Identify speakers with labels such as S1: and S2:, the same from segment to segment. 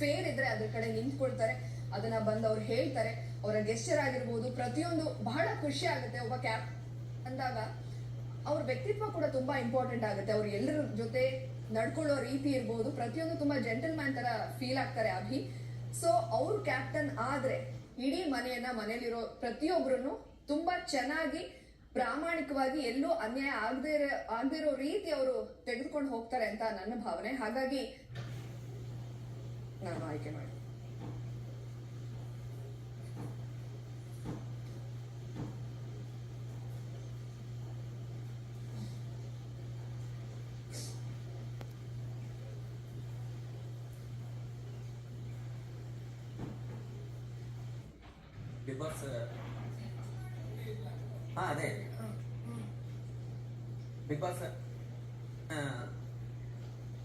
S1: Fair ಇದ್ರೆ ಅದ್ರ ಕಡೆ ನಿಂತ್ಕೊಳ್ತಾರೆ, ಅದನ್ನ ಬಂದು ಅವ್ರು ಹೇಳ್ತಾರೆ. ಅವರ ಗೆಸ್ಚರ್ ಆಗಿರ್ಬೋದು, ಪ್ರತಿಯೊಂದು ಬಹಳ ಖುಷಿ ಆಗುತ್ತೆ. ಒಬ್ಬ ಕ್ಯಾಪ್ ಅಂದಾಗ ಅವ್ರ ವ್ಯಕ್ತಿತ್ವ ಕೂಡ ತುಂಬಾ ಇಂಪಾರ್ಟೆಂಟ್ ಆಗುತ್ತೆ. ಅವ್ರು ಎಲ್ಲರ ಜೊತೆ ನಡ್ಕೊಳ್ಳೋ ರೀತಿ ಇರ್ಬೋದು, ಪ್ರತಿಯೊಂದು ತುಂಬಾ ಜೆಂಟಲ್ ಮ್ಯಾನ್ ತರ ಫೀಲ್ ಆಗ್ತಾರೆ ಅಭಿ. ಸೊ ಅವ್ರು ಕ್ಯಾಪ್ಟನ್ ಆದ್ರೆ ಇಡೀ ಮನೆಯಲ್ಲಿರೋ ಪ್ರತಿಯೊಬ್ರು ತುಂಬಾ ಚೆನ್ನಾಗಿ ಪ್ರಾಮಾಣಿಕವಾಗಿ ಎಲ್ಲೂ ಅನ್ಯಾಯ ಆಗದಿರೋ ರೀತಿ ಅವರು ತೆಗೆದುಕೊಂಡು ಹೋಗ್ತಾರೆ ಅಂತ ನನ್ನ ಭಾವನೆ. ಹಾಗಾಗಿ ನಾನು ಆಯ್ಕೆ ಮಾಡಿ
S2: ಬಿಗ್ ಬಾಸ್ ಅದೇ ಬಿಗ್ ಬಾಸ್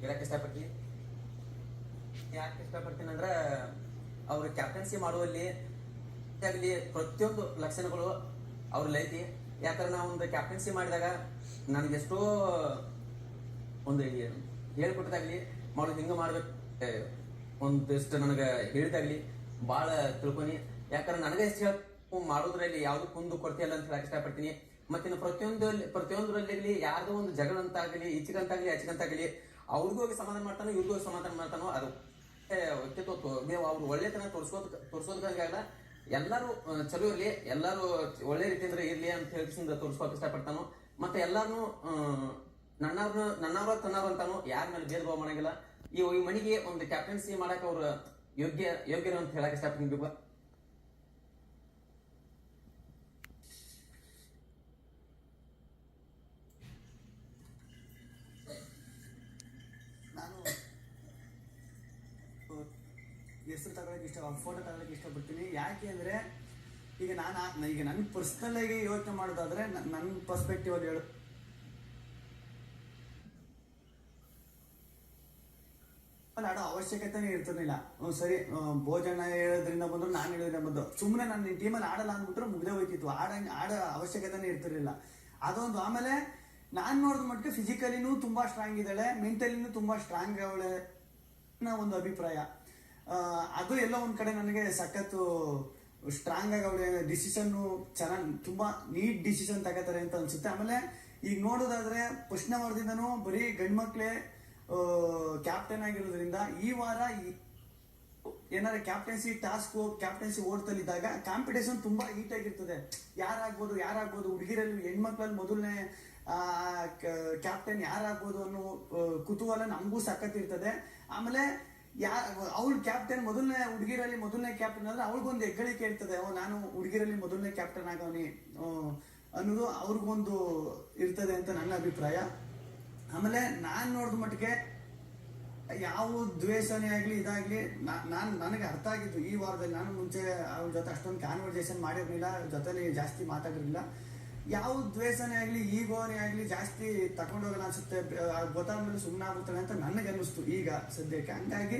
S2: ಇರಕ್ಕೆ ಇಷ್ಟಪಡ್ತೀನಿ. ಯಾಕೆ ಇಷ್ಟಪಡ್ತೀನಿ ಅಂದ್ರೆ ಅವ್ರ ಕ್ಯಾಪ್ಟನ್ಸಿ ಮಾಡುವಲ್ಲಿ ಆಗಲಿ ಪ್ರತಿಯೊಂದು ಲಕ್ಷಣಗಳು ಅವ್ರಲ್ಲಿ ಐತಿ. ಯಾಕಂದ್ರೆ ನಾವು ಒಂದು ಕ್ಯಾಪ್ಟನ್ಸಿ ಮಾಡಿದಾಗ ನನಗೆಷ್ಟೋ ಒಂದು ಹೇಳ್ಕೊಟ್ಟದಾಗ್ಲಿ ಮಾಡೋದು ಹಿಂಗೆ ಮಾಡ್ಬೇಕು ಒಂದಿಷ್ಟು ನನಗೆ ಹೇಳಿದಾಗ್ಲಿ ಭಾಳ ತಿಳ್ಕೊನಿ. ಯಾಕಂದ್ರೆ ನನಗೆ ಎಷ್ಟು ಮಾಡೋದ್ರಲ್ಲಿ ಯಾವ್ದು ಕುಂದು ಕೊಡ್ತಿಯಲ್ಲ ಅಂತ ಹೇಳಕ್ ಇಷ್ಟಪಡ್ತೀನಿ. ಮತ್ತಿನ್ನು ಪ್ರತಿಯೊಂದರಲ್ಲಿ ಯಾರ್ದೋ ಒಂದು ಜಗಳ ಅಂತಾಗಲಿ, ಈಚೆಗಂತಾಗ್ಲಿ ಅಚ್ಚಗಂತಾಗಲಿ ಅವ್ರಿಗೂ ಹೋಗಿ ಸಮಾಧಾನ ಮಾಡ್ತಾನೋ ಇವ್ರಿಗೂ ಹೋಗಿ ಸಮಾಧಾನ ಮಾಡ್ತಾನೋ ಅದು ವ್ಯಕ್ತಿತ್ವ. ನೀವು ಅವ್ರು ಒಳ್ಳೆತನ ತೋರಿಸೋದಕ್ಕಾಗಲ್ಲ. ಎಲ್ಲರೂ ಚಲೋ ಇರ್ಲಿ, ಎಲ್ಲರೂ ಒಳ್ಳೆ ರೀತಿಯಿಂದ ಇರ್ಲಿ ಅಂತ ಹೇಳಿ ತೋರಿಸ್ಕೋಕ್ ಇಷ್ಟಪಡ್ತಾನು. ಮತ್ತೆ ಎಲ್ಲಾರು ನನ್ನವ್ರ ತನ್ನವ್ರ ಅಂತಾನು ಯಾರ ಮೇಲೆ ಭೇದ ಭಾವ ಮಾಡಂಗಿಲ್ಲ. ಈ ಮನೆಗೆ ಒಂದು ಕ್ಯಾಪ್ಟನ್ಸಿ ಮಾಡಕ್ ಅವ್ರು ಯೋಗ್ಯರು ಅಂತ ಹೇಳಕ್ ಇಷ್ಟಪಡ್ತೀನಿ.
S3: ನಾನು ಹೆಸರು ತಗೊಳಕ್ಕೆ ಫೋಟೋ ತಗೊಳಕ್ಕೆ ಇಷ್ಟಪಡ್ತೀನಿ. ಯಾಕೆ ಅಂದರೆ ಈಗ ನನ್ನ ಪರ್ಸ್ನಲ್ ಆಗಿ ಯೋಚನೆ ಮಾಡೋದಾದ್ರೆ ನನ್ನ ಪರ್ಸ್ಪೆಕ್ಟಿವ್ ಅಲ್ಲಿ ಆಡೋ ಅವಶ್ಯಕತೆನೇ ಇರ್ತಿರ್ಲಿಲ್ಲ. ಸರಿ, ಭೋಜನ ಹೇಳೋದ್ರಿಂದ ಬಂದ್ರು, ನಾನು ಹೇಳೋದ್ರಿಂದ ಬಂದು ಸುಮ್ಮನೆ ನನ್ನ ಟೀಮಲ್ಲಿ ಆಡಲ್ಲ ಅಂದ್ಬಿಟ್ರೆ ಮುಗ್ದೇ ಹೋಯ್ತಿತ್ತು. ಆಡೋ ಅವಶ್ಯಕತೆನೇ ಇರ್ತಿರ್ಲಿಲ್ಲ ಅದೊಂದು. ಆಮೇಲೆ ನಾನ್ ನೋಡಿದ ಮಟ್ಟಿಗೆ ಫಿಸಿಕಲಿನೂ ತುಂಬಾ ಸ್ಟ್ರಾಂಗ್ ಇದ್ದಾಳೆ, ಮೆಂಟಲಿನೂ ತುಂಬಾ ಸ್ಟ್ರಾಂಗ್ ಅವಳೆ ಒಂದು ಅಭಿಪ್ರಾಯ. ಅದು ಎಲ್ಲ ಒಂದ್ ಕಡೆ ನನಗೆ ಸಖತ್ತು ಸ್ಟ್ರಾಂಗ್ ಆಗಿ ಅವಳೆ ಡಿಸಿಷನ್ ಚೆನ್ನಾಗಿ ತುಂಬಾ ನೀಟ್ ಡಿಸಿಷನ್ ತಗೋತಾರೆ ಅಂತ ಅನ್ಸುತ್ತೆ. ಆಮೇಲೆ ಈಗ ನೋಡೋದಾದ್ರೆ ಪ್ರಶ್ನೆ ವರ್ದಿಂದನೂ ಬರೀ ಗಂಡ್ಮಕ್ಳೇ ಕ್ಯಾಪ್ಟನ್ ಆಗಿರೋದ್ರಿಂದ ಈ ವಾರ ಏನಾರ ಕ್ಯಾಪ್ಟನ್ಸಿ ಟಾಸ್ಕ್ ಕ್ಯಾಪ್ಟನ್ಸಿ ಓಡ್ತಲ್ಲಿದ್ದಾಗ ಕಾಂಪಿಟೇಷನ್ ತುಂಬಾ ಹೀಟ್ ಆಗಿರ್ತದೆ. ಯಾರಾಗ್ಬೋದು ಹುಡುಗಿರಲ್ಲಿ ಹೆಣ್ಮಕ್ಳಲ್ಲಿ ಮೊದಲನೇ ಕ್ಯಾಪ್ಟನ್ ಯಾರಾಗ್ಬೋದು ಅನ್ನೋ ಕುತೂಹಲ ನಮಗೂ ಸಖತ್ತಿರ್ತದೆ. ಆಮೇಲೆ ಅವಳು ಕ್ಯಾಪ್ಟನ್ ಹುಡುಗಿರಲ್ಲಿ ಮೊದಲನೇ ಕ್ಯಾಪ್ಟನ್ ಅಂದ್ರೆ ಅವಳಿಗೊಂದು ಹೆಗ್ಗಳಿಕೆ ಇರ್ತದೆ, ನಾನು ಹುಡುಗಿರಲ್ಲಿ ಮೊದಲನೇ ಕ್ಯಾಪ್ಟನ್ ಆಗವನಿ ಅನ್ನೋದು ಅವ್ರಿಗೊಂದು ಇರ್ತದೆ ಅಂತ ನನ್ನ ಅಭಿಪ್ರಾಯ. ಆಮೇಲೆ ನಾನ್ ನೋಡಿದ ಮಟ್ಟಿಗೆ ಯಾವ ದ್ವೇಷನೇ ಆಗ್ಲಿ ಇದಾಗ್ಲಿ ನನಗೆ ಅರ್ಥ ಆಗಿತ್ತು ಈ ವಾರದಲ್ಲಿ. ನಾನು ಮುಂಚೆ ಅವ್ರ ಜೊತೆ ಅಷ್ಟೊಂದು ಕಾನ್ವರ್ಸೇಷನ್ ಮಾಡಿರ್ಲಿಲ್ಲ, ಜೊತೆಲಿ ಜಾಸ್ತಿ ಮಾತಾಡಿರ್ಲಿಲ್ಲ. ಯಾವ ದ್ವೇಷನೇ ಆಗ್ಲಿ ಈಗೋನೇ ಆಗ್ಲಿ ಜಾಸ್ತಿ ತಗೊಂಡೋಗಲ್ಲ ಅನ್ಸುತ್ತೆ, ಗೊತ್ತಾದ್ಮೇಲೆ ಸುಮ್ಮನೆ ಆಗುತ್ತಾಳೆ ಅಂತ ನನಗೆ ಅನ್ನಿಸ್ತು ಈಗ ಸದ್ಯಕ್ಕೆ. ಹಂಗಾಗಿ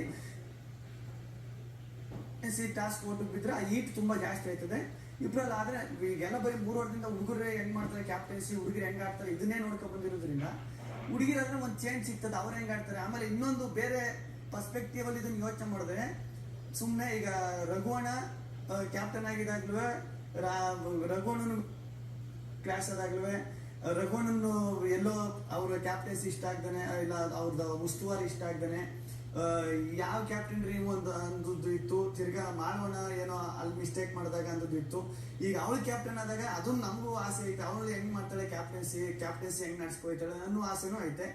S3: ಟಾಸ್ಕ್ ಓಟಕ್ಕೆ ಬಿದ್ರೆ ಆ ಹೀಟ್ ತುಂಬಾ ಜಾಸ್ತಿ ಆಯ್ತದೆ ಇಬ್ರಲ್ಲಿ. ಆದ್ರೆ ಈಗೆಲ್ಲ ಬರೀ 3 ವರ್ಷದಿಂದ ಹುಡುಗರೇ ಹೆಂಗ್ ಮಾಡ್ತಾರೆ ಕ್ಯಾಪ್ಟನ್ಸಿ, ಹುಡುಗರು ಹೆಂಗ್ ಆಡ್ತಾರೆ ಇದನ್ನೇ ನೋಡ್ಕೊಂಡ್ ಬಂದಿರೋದ್ರಿಂದ ಹುಡುಗಿರಾದ್ರೆ ಒಂದು ಚೇಂಜ್ ಸಿಗ್ತದೆ, ಅವ್ರು ಹೆಂಗ್ ಆಡ್ತಾರೆ. ಆಮೇಲೆ ಇನ್ನೊಂದು ಬೇರೆ ಪರ್ಸ್ಪೆಕ್ಟಿವ್ ಅಲ್ಲಿ ಇದನ್ನ ಯೋಚನೆ ಮಾಡಿದ್ರೆ, ಸುಮ್ಮನೆ ಈಗ ರಘುವಣ ಕ್ಯಾಪ್ಟನ್ ಆಗಿದಾಗ್ಲೂ ರಘುವಣನು ಕ್ಲಾಸ್ ಆದಾಗ್ಲೂ ರಘುವಣನ್ನು ಎಲ್ಲೋ ಅವ್ರ ಕ್ಯಾಪ್ಟನ್ಸಿ ಇಷ್ಟ ಆಗ್ದಾನೆ, ಇಲ್ಲ ಅವ್ರದ್ದು ಉಸ್ತುವಾರಿ ಇಷ್ಟ ಆಗ್ದಾನೆ. ಯಾವ ಕ್ಯಾಪ್ಟನ್ ಡ್ರೀಮ್ ಅಂದದ್ದು ಇತ್ತು, ತಿರ್ಗಾ ಮಾಡೋಣ ಏನೋ ಅಲ್ಲಿ ಮಿಸ್ಟೇಕ್ ಮಾಡಿದಾಗ ಅಂದದ್ದು ಇತ್ತು. ಈಗ ಅವಳು ಕ್ಯಾಪ್ಟನ್ ಆದಾಗ ಅದನ್ನ ನಮಗೂ ಆಸೆ ಐತೆ, ಅವಳು ಹೆಂಗ್ ಮಾಡ್ತಾಳೆ ಕ್ಯಾಪ್ಟನ್ಸಿ ಹೆಂಗ್ ನಡ್ಸ್ಕೊಯ್ತಾಳೆ ಅನ್ನೋ ಆಸೆನೂ ಐತೆ.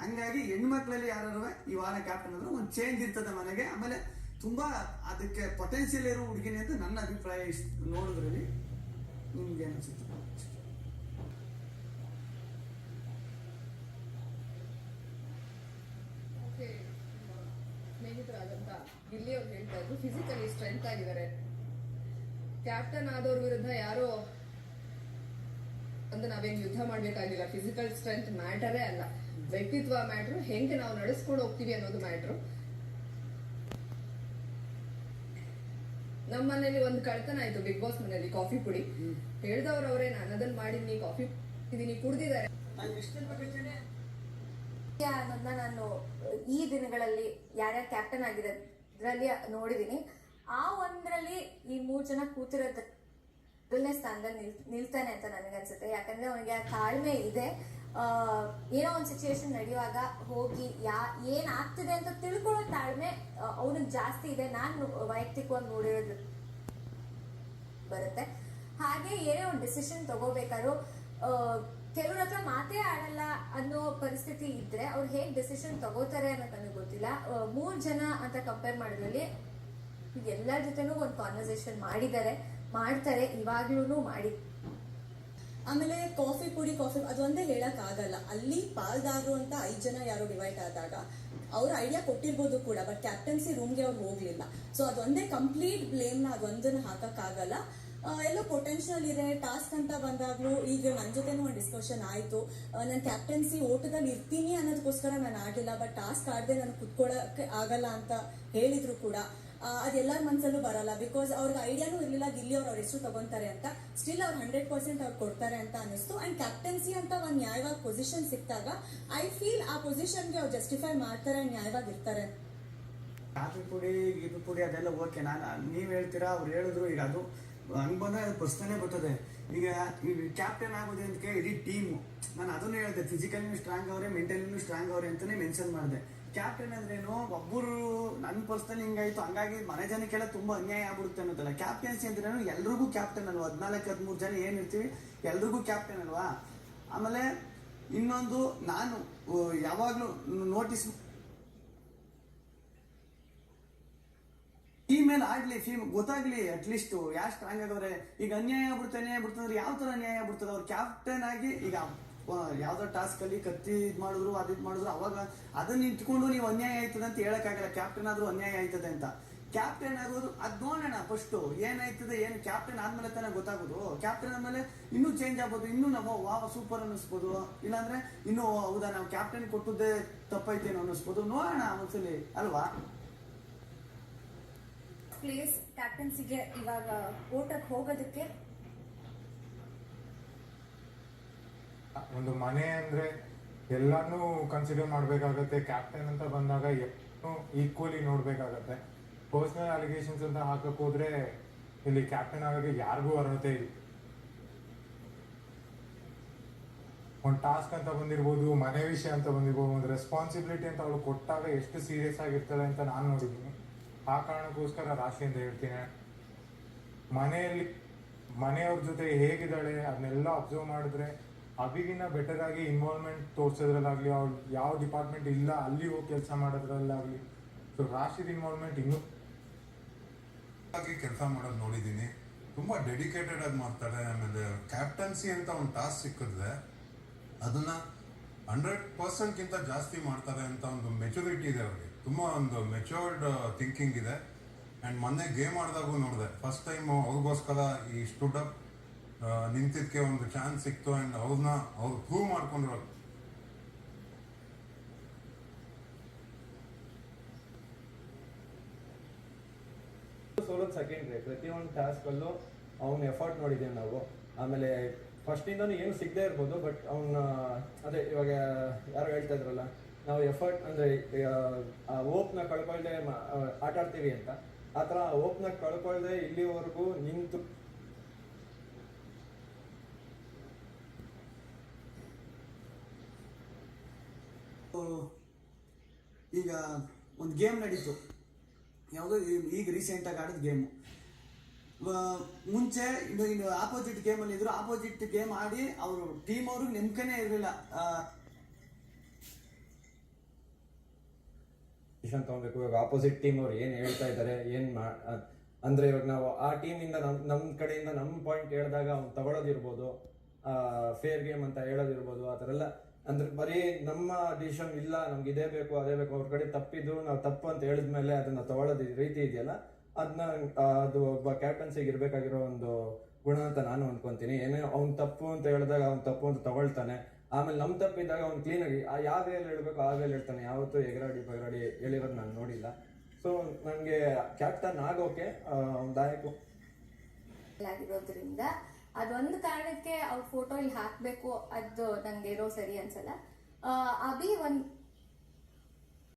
S3: ಹಂಗಾಗಿ ಹೆಣ್ಮಕ್ಳಲ್ಲಿ ಯಾರು ಈ ವಾರ ಕ್ಯಾಪ್ಟನ್ ಅಂದ್ರೆ ಒಂದು ಚೇಂಜ್ ಇರ್ತದೆ ಮನೆಗೆ. ಆಮೇಲೆ ತುಂಬಾ ಅದಕ್ಕೆ ಪೊಟೆನ್ಶಿಯಲ್ ಇರೋ ಹುಡುಗಿನಿ ಅಂತ ನನ್ನ ಅಭಿಪ್ರಾಯ. ನೋಡಿದ್ರಲ್ಲಿ ನಿಮ್ಗೆ ಅನ್ಸುತ್ತೆ?
S1: ಸ್ನೇಹಿತರಾದಂತ ಗಿಲ್ಲಿ ಅವ್ರು ಹೇಳ್ತಾ ಇದ್ರು ಫಿಸಿಕಲಿ ಸ್ಟ್ರೆಂತ್ ಆಗಿದ್ದಾರೆ. ಕ್ಯಾಪ್ಟನ್ ಆದವ್ರ ವಿರುದ್ಧ ಯಾರೋ ಅಂತ ನಾವೇನ್ ಯುದ್ಧ ಮಾಡ್ಬೇಕಾಗಿಲ್ಲ. ಫಿಸಿಕಲ್ ಸ್ಟ್ರೆಂತ್ ಮ್ಯಾಟರೇ ಅಲ್ಲ, ವ್ಯಕ್ತಿತ್ವ ಮ್ಯಾಟ್ರು, ಹೆಂಗೆ ನಾವು ನಡೆಸ್ಕೊಂಡು ಹೋಗ್ತೀವಿ ಅನ್ನೋದು ಮ್ಯಾಟ್ರು. ನಮ್ಮ ಮನೇಲಿ ಒಂದು ಕಳ್ತನ ಆಯ್ತು ಬಿಗ್ ಬಾಸ್ ಮನೇಲಿ, ಕಾಫಿ ಪುಡಿ ಹೇಳ್ದವ್ರವ್ರೆ, ನಾನು ಅದನ್ನ ಮಾಡಿದ್ನಿ, ಕಾಫಿ ಇದೀನಿ, ಕುಡ್ದಿದ್ದಾರೆ.
S4: ಅನ್ನೋದನ್ನ ನಾನು ಈ ದಿನಗಳಲ್ಲಿ ಯಾರ್ಯಾರು ಕ್ಯಾಪ್ಟನ್ ಆಗಿದ್ದಾರೆ ಇದರಲ್ಲಿ ನೋಡಿದೀನಿ. ಆ ಒಂದ್ರಲ್ಲಿ ಈ 3 ಜನ ಕೂತಿರೋದ್ ಮೊದಲನೇ ಸ್ಥಾನದಲ್ಲಿ ನಿಲ್ತಾನೆ ಅಂತ ನನಗನ್ಸುತ್ತೆ. ಯಾಕಂದ್ರೆ ಅವನಿಗೆ ಆ ತಾಳ್ಮೆ ಇದೆ. ಏನೋ ಒಂದು ಸಿಚುವೇಶನ್ ನಡೆಯುವಾಗ ಹೋಗಿ ಏನ್ ಆಗ್ತಿದೆ ಅಂತ ತಿಳ್ಕೊಳ್ಳೋ ತಾಳ್ಮೆ ಅವನಿಗೆ ಜಾಸ್ತಿ ಇದೆ. ನಾನು ವೈಯಕ್ತಿಕವಾಗಿ ನೋಡಿರೋದು ಬರುತ್ತೆ. ಹಾಗೆ ಏನೇ ಒಂದು ಡಿಸಿಷನ್ ತಗೋಬೇಕಾದ್ರೂ ಕೆಲವ್ರ ಹತ್ರ ಮಾತೇ ಆಡಲ್ಲ ಅನ್ನೋ ಪರಿಸ್ಥಿತಿ ಇದ್ರೆ ಅವ್ರು ಹೇಗೆ ಡಿಸಿಷನ್ ತಗೋತಾರೆ ಅನ್ನೋದು ನನಗೆ ಗೊತ್ತಿಲ್ಲ. 3 ಜನ ಅಂತ ಕಂಪೇರ್ ಮಾಡಿದ್ರಲ್ಲಿ ಎಲ್ಲರ ಜೊತೆನೂ ಒಂದು ಕಾನ್ವರ್ಸೇಷನ್ ಮಾಡ್ತಾರೆ, ಇವಾಗ್ಲೂ ಮಾಡಿ.
S5: ಆಮೇಲೆ ಕಾಫಿ ಅದು ಒಂದೇ ಹೇಳಕ್ ಆಗಲ್ಲ. ಅಲ್ಲಿ ಪಾಲ್ದಾರರು ಅಂತ 5 ಜನ ಯಾರೋ ಡಿವೈಡ್ ಆದಾಗ ಅವ್ರ ಐಡಿಯಾ ಕೊಟ್ಟಿರ್ಬೋದು ಕೂಡ, ಬಟ್ ಕ್ಯಾಪ್ಟನ್ಸಿ ರೂಮ್ಗೆ ಅವ್ರು ಹೋಗ್ಲಿಲ್ಲ. ಸೊ ಅದೊಂದೇ ಕಂಪ್ಲೀಟ್ ಬ್ಲೇಮ್ನ ಅದೊಂದನ್ನು ಹಾಕಕ್ ಆಗಲ್ಲ. ಎಲ್ಲೋ ಪೊಟೆನ್ಷಿಯಲ್ ಇದೆ. ಟಾಸ್ಕ್ ಅಂತ ಬಂದಾಗ್ಲೂ ಈಗ ನನ್ನ ಜೊತೆನೂ ಒಂದು ಡಿಸ್ಕಷನ್ ಆಯಿತು. ನಾನು ಕ್ಯಾಪ್ಟನ್ಸಿ ಓಟದಲ್ಲಿ ಇರ್ತೀನಿ ಅನ್ನೋದಕ್ಕೋಸ್ಕರ ನಾನು ಆಡಲಿಲ್ಲ, ಬಟ್ ಟಾಸ್ಕ್ ಆಡದೆ ನಾನು ಕುತ್ಕೊಳ್ಳೋಕೆ ಆಗಲ್ಲ ಅಂತ ಹೇಳಿದ್ರು ಕೂಡ. ಅದೆಲ್ಲರ ಮನಸ್ಸಲ್ಲೂ ಬರಲ್ಲ, ಬಿಕಾಸ್ ಅವ್ರಿಗೆ ಐಡಿಯಾನೂ ಇರಲಿಲ್ಲ ಗಿಲ್ಲಿ ಅವ್ರು ಎಷ್ಟು ತಗೊಂತಾರೆ ಅಂತ. ಸ್ಟಿಲ್ ಅವ್ರು 100% ಅವ್ರು ಕೊಡ್ತಾರೆ ಅಂತ ಅನಿಸ್ತು. ಅಂಡ್ ಕ್ಯಾಪ್ಟನ್ಸಿ ಅಂತ ಒಂದು ನ್ಯಾಯವಾಗಿ ಪೊಸಿಷನ್ ಸಿಕ್ಕಿದಾಗ ಐ ಫೀಲ್ ಆ ಪೊಸಿಷನ್ಗೆ ಅವ್ರು ಜಸ್ಟಿಫೈ ಮಾಡ್ತಾರೆ, ನ್ಯಾಯವಾಗಿ ಇರ್ತಾರೆ.
S3: ಕಾಫಿ ಪುಡಿ ಗೀಪಿ ಪುಡಿ ಅದೆಲ್ಲ ಓಕೆ, ನೀವು ಹೇಳ್ತೀರಾ, ಅವ್ರು ಹೇಳಿದ್ರು. ಈಗ ಅದು ಹಂಗೆ ಬಂದರೆ ಅದು ಪ್ರಶ್ನೆ ಬರ್ತದೆ. ಈಗ ಕ್ಯಾಪ್ಟನ್ ಆಗೋದಕ್ಕೆ ಇಡೀ ಟೀಮು, ನಾನು ಅದನ್ನು ಹೇಳಿದೆ, ಫಿಸಿಕಲಿನೂ ಸ್ಟ್ರಾಂಗ್ ಅವರೇ, ಮೆಂಟಲಿನೂ ಸ್ಟ್ರಾಂಗ್ ಅವರೇ ಅಂತಲೇ ಮೆನ್ಷನ್ ಮಾಡಿದೆ. ಕ್ಯಾಪ್ಟನ್ ಅಂದ್ರೇನು, ಒಬ್ಬರು ನನ್ನ ಪರ್ಸ್ನಲ್ ಹಿಂಗಾಯ್ತು ಹಂಗಾಗಿ ಮನೆ ಜನಕ್ಕೆಲ್ಲ ತುಂಬ ಅನ್ಯಾಯ ಆಗ್ಬಿಡುತ್ತೆ ಅನ್ನೋದಲ್ಲ. ಕ್ಯಾಪ್ಟನ್ಸಿ ಅಂದ್ರೇನು ಎಲ್ರಿಗೂ ಕ್ಯಾಪ್ಟನ್ ಅಲ್ವಾ, 14-13 ಜನ ಏನಿರ್ತೀವಿ ಎಲ್ರಿಗೂ ಕ್ಯಾಪ್ಟನ್ ಅಲ್ವಾ. ಆಮೇಲೆ ಇನ್ನೊಂದು, ನಾನು ಯಾವಾಗಲೂ ನೋಟಿಸ್ ಫೀಮೇಲ್ ಆಡ್ಲಿ, ಗೊತ್ತಾಗ್ಲಿ ಅಟ್ಲೀಸ್ಟ್ ಯಾರು ಸ್ಟ್ರಾಂಗ್ ಆಗವ್ರೆ. ಈಗ ಅನ್ಯಾಯ ಆಗ್ಬಿಡ್ತಾನೆ ಅಂದ್ರೆ ಯಾವ ತರ ಅನ್ಯಾಯ ಆಗ್ಬಿಡ್ತದೆ. ಅವ್ರು ಕ್ಯಾಪ್ಟನ್ ಆಗಿ ಈಗ ಯಾವ್ದೋ ಟಾಸ್ಕ್ ಅಲ್ಲಿ ಕತ್ತಿ ಇದ್ ಮಾಡಿದ್ರು ಮಾಡಿದ್ರು, ಅವಾಗ ಅದನ್ನ ಇಟ್ಕೊಂಡು ನೀವು ಅನ್ಯಾಯ ಆಯ್ತದೆ ಅಂತ ಹೇಳಕ್ಕಾಗಲ್ಲ. ಕ್ಯಾಪ್ಟನ್ ಆದ್ರೂ ಅನ್ಯಾಯ ಆಯ್ತದೆ ಅಂತ. ಕ್ಯಾಪ್ಟನ್ ಆಗೋದು ಅದ್ ನೋಡೋಣ ಫಸ್ಟ್ ಏನಾಯ್ತದೆ, ಏನು ಕ್ಯಾಪ್ಟನ್ ಆದ್ಮೇಲೆ ತಾನೇ ಗೊತ್ತಾಗೋದು. ಕ್ಯಾಪ್ಟನ್ ಆದ್ಮೇಲೆ ಇನ್ನೂ ಚೇಂಜ್ ಆಗ್ಬೋದು, ಇನ್ನೂ ನಾವು ವಾವ್ ಸೂಪರ್ ಅನ್ನಿಸ್ಬೋದು, ಇಲ್ಲಾಂದ್ರೆ ಇನ್ನೂ ಹೌದಾ ನಾವು ಕ್ಯಾಪ್ಟನ್ ಕೊಟ್ಟದ್ದೇ ತಪ್ಪೈತೇನೋ ಅನ್ನಿಸ್ಬೋದು. ನೋಡೋಣ ಒಂದ್ಸಲಿ ಅಲ್ವಾ.
S4: ಪ್ಲೇಸ್ ಕ್ಯಾಪ್ಟನ್ಸಿಗೆ ಇವಾಗ ಓಟಕ್ಕೆ ಹೋಗೋದಕ್ಕೆ
S6: ಒಂದು ಮನೆ ಅಂದ್ರೆ ಎಲ್ಲಾನು ಕನ್ಸಿಡರ್ ಮಾಡ್ಬೇಕಾಗತ್ತೆ. ಕ್ಯಾಪ್ಟನ್ ಅಂತ ಬಂದಾಗ ಈಕ್ವಲಿ ನೋಡ್ಬೇಕಾಗತ್ತೆ. ಪರ್ಸನಲ್ ಅಲಿಗೇಷನ್ಸ್ ಅಂತ ಹಾಕಕ್ ಹೋದ್ರೆ ಇಲ್ಲಿ ಕ್ಯಾಪ್ಟನ್ ಆಗೋಕೆ ಯಾರಿಗೂ ಅರ್ಹತೆ ಇಲ್ಲ. ಒಂದು ಟಾಸ್ಕ್ ಅಂತ ಬಂದಿರ್ಬೋದು, ಮನೆ ವಿಷಯ ಅಂತ ಬಂದಿರ್ಬೋದು, ಒಂದು ರೆಸ್ಪಾನ್ಸಿಬಿಲಿಟಿ ಅಂತ ಅವಳು ಕೊಟ್ಟಾಗ ಎಷ್ಟು ಸೀರಿಯಸ್ ಆಗಿರ್ತದೆ ಅಂತ ನಾನು ನೋಡಿದ್ದೀನಿ. ಆ ಕಾರಣಕ್ಕೋಸ್ಕರ ರಾಶಿಯಿಂದ ಹೇಳ್ತೀನಿ, ಮನೆಯವ್ರ ಜೊತೆ ಹೇಗಿದ್ದಾಳೆ ಅದನ್ನೆಲ್ಲ ಅಬ್ಸರ್ವ್ ಮಾಡಿದ್ರೆ ಅಭಿಗಿನ್ನ ಬೆಟರ್ ಆಗಿ ಇನ್ವಾಲ್ವ್ಮೆಂಟ್ ತೋರಿಸೋದ್ರಲ್ಲಾಗ್ಲಿ, ಅವ್ಳು ಯಾವ ಡಿಪಾರ್ಟ್ಮೆಂಟ್ ಇಲ್ಲ ಅಲ್ಲಿ ಹೋಗಿ ಕೆಲಸ ಮಾಡೋದ್ರಲ್ಲಾಗ್ಲಿ, ಸೊ ರಾಶಿದ ಇನ್ವಾಲ್ವ್ಮೆಂಟ್ ಇನ್ನೂ
S7: ಆಗಿ ಕೆಲಸ ಮಾಡೋದು ನೋಡಿದ್ದೀನಿ. ತುಂಬ ಡೆಡಿಕೇಟೆಡ್ ಆಗಿ ಮಾಡ್ತಾರೆ. ಆಮೇಲೆ ಕ್ಯಾಪ್ಟನ್ಸಿ ಅಂತ ಒಂದು ಟಾಸ್ಕ್ ಸಿಕ್ಕಿದ್ರೆ ಅದನ್ನ 100%ಗಿಂತ ಜಾಸ್ತಿ ಮಾಡ್ತಾರೆ ಅಂತ ಒಂದು ಮೆಚುರಿಟಿ ಇದೆ ಅವ್ರಿಗೆ. ತುಂಬ ಒಂದು ಮೆಚೂರ್ಡ್ ಥಿಂಕಿಂಗ್ ಇದೆ. ಆ್ಯಂಡ್ ಮೊನ್ನೆ ಗೇಮ್ ಆಡಿದಾಗೂ ನೋಡಿದೆ, ಫಸ್ಟ್ ಟೈಮ್ ಅವ್ರಿಗೋಸ್ಕರ ಈ ಸ್ಟುಡ್ ಅಪ್ ನಿಂತಿದ್ದಕ್ಕೆ ಒಂದು ಚಾನ್ಸ್ ಸಿಕ್ತು. ಆ್ಯಂಡ್ ಅವ್ರು ಪ್ರೂವ್ ಮಾಡ್ಕೊಂಡ್ರು.
S8: ಸೋಲೋದು ಸೆಕೆಂಡ್ರಿ. ಪ್ರತಿಯೊಂದು ಟಾಸ್ಕಲ್ಲೂ ಅವ್ನ ಎಫರ್ಟ್ ನೋಡಿದ್ದೇವೆ ನಾವು. ಆಮೇಲೆ ಫಸ್ಟಿಂದನೂ ಏನು ಸಿಗದೇ ಇರ್ಬೋದು, ಬಟ್ ಅವನ್ನ ಅದೇ ಇವಾಗ ಯಾರು ಹೇಳ್ತಾ ಇದ್ರಲ್ಲ, ನಾವು ಎಫರ್ಟ್ ಅಂದರೆ ಓಪ್ನ ಕಳ್ಕೊಳ್ದೆ ಆಟ ಆಡ್ತೀವಿ ಅಂತ, ಆ ಥರ ಓಪ್ನ ಕಳ್ಕೊಳ್ದೆ ಇಲ್ಲಿವರೆಗೂ ನಿಂತು
S3: ಈಗ ಒಂದು ಗೇಮ್ ನಡೀತು, ಯಾವುದೋ ಈಗ ರೀಸೆಂಟಾಗಿ ಆಡಿದ ಗೇಮು. ಮುಂಚೆ ಇನ್ನು ಆಪೋಸಿಟ್ ಗೇಮಲ್ಲಿ ಇದ್ರು, ಆಪೋಸಿಟ್ ಗೇಮ್ ಆಡಿ ಅವರು ಟೀಮ್ ಅವ್ರಿಗೆ ನಂಬಿಕೆನೇ ಇರಲಿಲ್ಲ.
S8: ಡಿಸಿಷನ್ ತಗೊಬೇಕು. ಇವಾಗ ಆಪೋಸಿಟ್ ಟೀಮ್ ಅವ್ರು ಏನು ಹೇಳ್ತಾ ಇದ್ದಾರೆ, ಅಂದ್ರೆ ಇವಾಗ ನಾವು ಆ ಟೀಮಿಂದ ನಮ್ಮ ಕಡೆಯಿಂದ ನಮ್ಮ ಪಾಯಿಂಟ್ ಹೇಳಿದಾಗ ಅವ್ನು ತಗೊಳ್ಳೋದಿರ್ಬೋದು, ಫೇರ್ ಗೇಮ್ ಅಂತ ಹೇಳೋದಿರ್ಬೋದು, ಆ ಥರ ಎಲ್ಲ. ಅಂದ್ರೆ ಬರೀ ನಮ್ಮ ಡಿಸಿಷನ್ ಇಲ್ಲ ನಮ್ಗೆ ಇದೇ ಬೇಕು ಅದೇ ಬೇಕು, ಅವ್ರ ಕಡೆ ತಪ್ಪಿದ್ದು ನಾವು ತಪ್ಪು ಅಂತ ಹೇಳಿದ್ಮೇಲೆ ಅದನ್ನ ತಗೊಳ್ಳೋದು ರೀತಿ ಇದೆಯಲ್ಲ, ಅದನ್ನ ಅದು ಒಬ್ಬ ಕ್ಯಾಪ್ಟನ್ಸಿಗೆ ಇರಬೇಕಾಗಿರೋ ಒಂದು ಗುಣ ಅಂತ ನಾನು ಅನ್ಕೊಂತೀನಿ. ಏನೇ ಅವ್ನು ತಪ್ಪು ಅಂತ ಹೇಳಿದಾಗ ಅವ್ನು ತಪ್ಪು ಅಂತ ತಗೊಳ್ತಾನೆ. ಆಮೇಲೆ ನಮ್ಮ ತಪ್ಪಿದ್ದಾಗ ಅವ್ನು ಕ್ಲೀನಾಗಿ ಯಾವ ವೇಲ್ ಹೇಳ್ಬೇಕು ಆ ವೇಲ್ ಹೇಳ್ತಾನೆ. ಯಾವತ್ತೂ ಎಗರಾಡಿ ಬಗರಾಡಿ ಹೇಳಿರೋದು ನಾನು ನೋಡಿಲ್ಲ. ಸೊ ನನಗೆ ಕ್ಯಾಪ್ಟನ್ ಆಗೋಕೆ ದಾಯಕು
S4: ಆಗಿರೋದ್ರಿಂದ ಅದೊಂದು ಕಾರಣಕ್ಕೆ ಅವ್ರ ಫೋಟೋ ಇಲ್ಲಿ ಹಾಕಬೇಕು, ಅದು ನಂಗೆ ಇರೋ ಸರಿ ಅನ್ಸಲ್ಲ. ಅಭಿ